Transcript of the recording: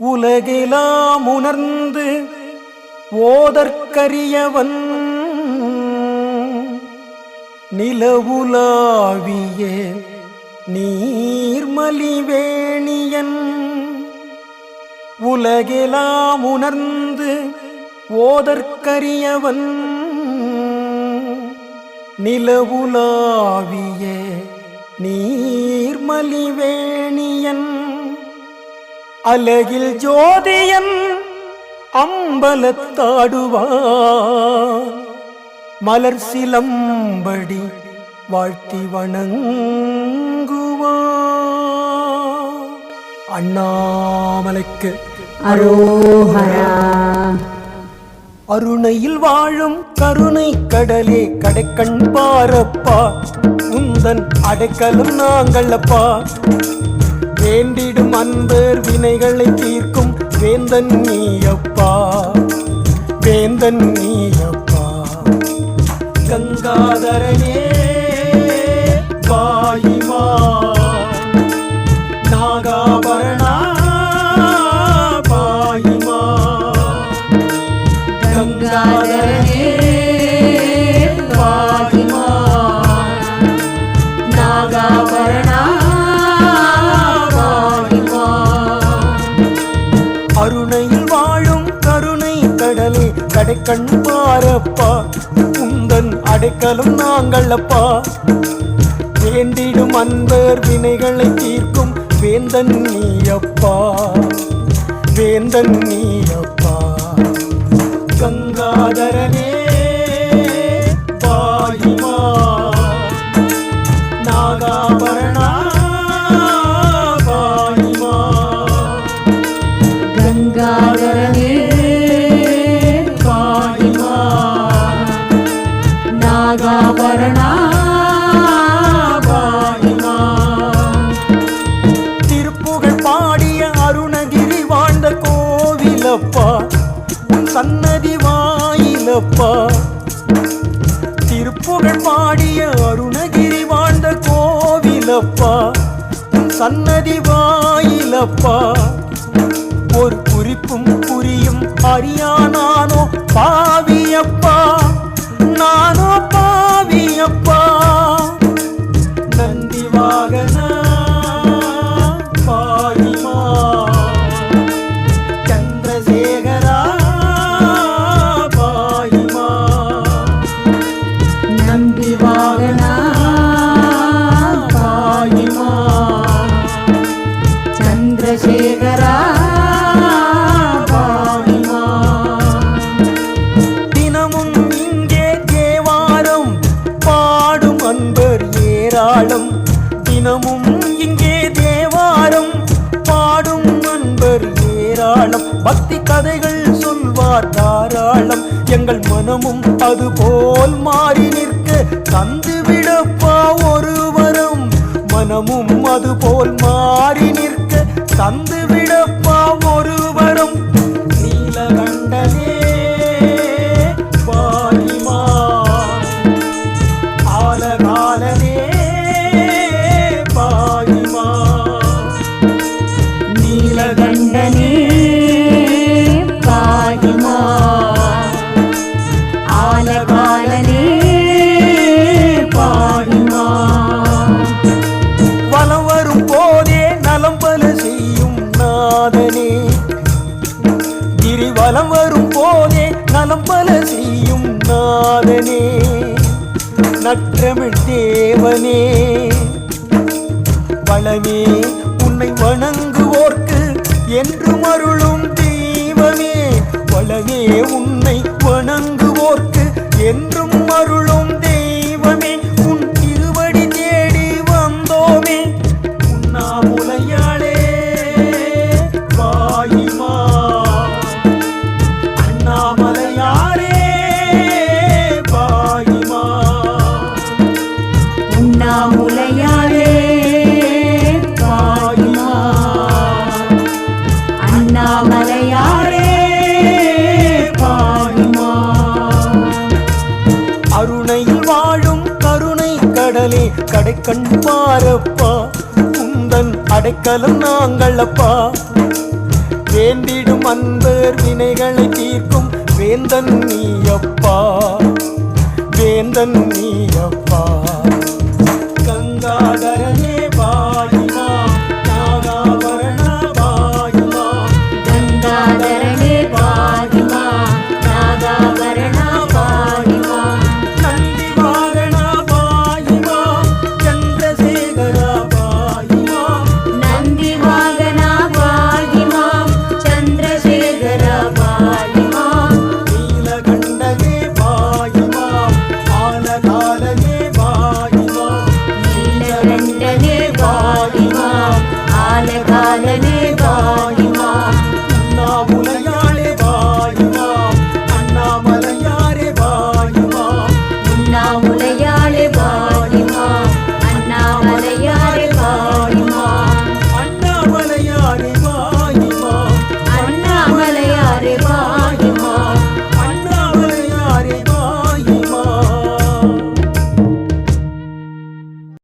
உலகெலாம் உணர்ந்து ஓதற்கரியவன் நிலவுலாவிய நீர்மலிவேணியன். உலகெலாம் உணர்ந்து ஓதற்கரியவன் நிலவுலாவிய நீர்மலிவேணியன். அலகில் ஜோதியன் அம்பலத்தாடுவான் மலர் சிலம்படி வாழ்த்தி வணங்குவான். அண்ணாமலைக்கு அரோஹரா. அருணையில் வாழும் கருணை கடலே கடைக்கண் பாரப்பா, உந்தன் அடைக்கலம் நாங்களப்பா. வேண்டிடும் அன்பர் வினைகளை தீர்க்கும் வேந்தன் நீயப்பா, வேந்தன் நீயப்பா. கங்காதரனே வாயிமா நாகாபரணா பாயிமா. கங்காதரனே வாயிமா நாகாபரணா பாயிமா. அருணையில் வாழும் கருணை கடலே கடைக்கண் பாரப்பா, உந்தன் அடைக்கலம் நாங்களப்பா. வேண்டிடும் அன்பர் வினைகளை தீர்க்கும் வேந்தன் நீயப்பா, வேந்தன் நீயப்பா. கங்காதரனே பாயிமா நாகாபரணா பாயிமா. கங்காதரனே பாயிமா நாகாபரணா பாயிமா. திருப்புகழ் பாடிய அருணகிரி வாழ்ந்த கோவிலப்பா, உன் சன்னதி வாயிலப்பா. திருப்புகழ் பாடிய அருணகிரி வாழ்ந்த கோவிலப்பா, உன் சன்னதி வாயிலப்பா. ஒரு குறிப்பும் புரியும் அறியானானோ பாவியப்பா, நானோ பாவியப்பா. நந்தி வாகனா பாயிமா, சந்திரசேகரா பாயிமா. நந்தி வாகனா பாயிமா, சந்திரசேகரா பாயிமா. தினமும் இங்கே தேவாரம் பாடும் அன்பர் ஏராளம், தினமும் இங்கே தேவாரம் பாடும் அன்பர் ஏராளம். பக்தி கதைகள் சொல்வார் தாராளம், எங்கள் மனமும் அதுபோல் மாறி நிற்க தந்து விடப்பா ஒரு வரம். மனமும் அதுபோல் மாறி நிற்க தந்து விடப்பா ஒரு வரம். நீலகண்டனே பாயிமா ஆலகாலனே பாயிமா. நீலகண்டனே பாயிமா ஆலகாலனே பாயிமா. வலம் வரும் போதே நலம் பல செய்யும் நாதனே, கிரிவலம் வரும் போதே நலம் பல செய்யும் நாதனே. நற்றமிழ் தேவனே வளமே உன்னை வணங்குவோர்க்கு என்றும் அருளும் தெய்வமே. வளமே உன்னை வணங்குவோர்க்கு என்றும் அருளும் தெய்வமே. உன் திருவடி தேடி வந்தோமே உண்ணாமுலையாளே வாயிமா. அண்ணாமலையாரே வாயிமா. உண்ணாமுலையாரே பாயிமா, அண்ணாமலையாரே பாயிமா. அருணையில் வாழும் கருணை கடலே கடைக்கண் பாரப்பா, உந்தன் அடைக்கலம் நாங்களப்பா. வேண்டிடும் அன்பர் வினைகளை தீர்க்கும் வேந்தன் நீயப்பா, வேந்தன் நீயப்பா.